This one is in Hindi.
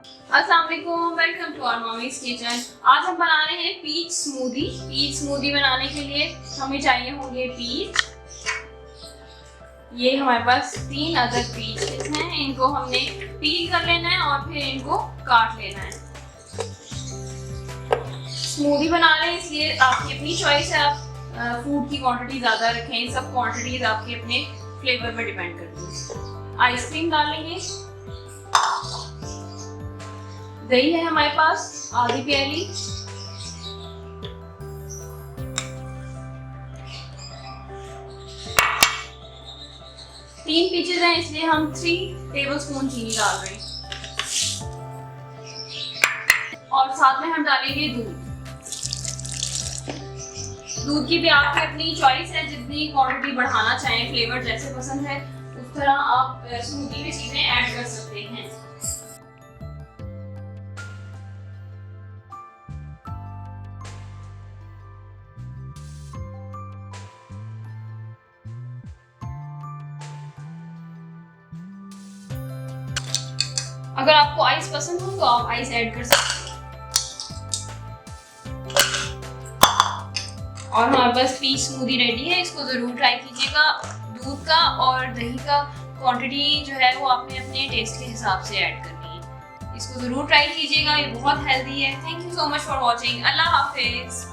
अस्सलाम वालेकुम, welcome to our mummy's kitchen. आज हम बना रहे हैं पीच स्मूदी। पीच स्मूदी बनाने के लिए हमें चाहिए होंगे पीच। ये हमारे पास 3 अदर पीचेस हैं। इनको हमने पील कर लेना है और फिर इनको काट लेना है। स्मूदी बना लें इसलिए आपकी अपनी चॉइस है, आप फूड की क्वांटिटी ज़्यादा रखें। सब क्वांटिटीज आपके अपने फ्लेवर पर डिपेंड करती हैं। आइसक्रीम डालेंगे, दही है हमारे पास आधी प्याली, तीन पीचेस हैं इसलिए हम 3 टेबलस्पून चीनी डाल रहे हैं और साथ में हम डालेंगे दूध। दूध की भी आपकी अपनी चॉइस है, जितनी क्वांटिटी बढ़ाना चाहें, फ्लेवर जैसे पसंद है उस तरह आप स्मूदी में चीजें ऐड कर सकते हैं। अगर आपको आइस पसंद हो तो आप आइस ऐड कर सकते हैं। और हमारे पास पीच स्मूदी रेडी है, इसको जरूर ट्राई कीजिएगा। दूध का और दही का क्वांटिटी जो है वो आपने अपने टेस्ट के हिसाब से ऐड करनी है। इसको जरूर ट्राई कीजिएगा, ये बहुत हेल्दी है। Thank you so much for watching. Allah Hafiz.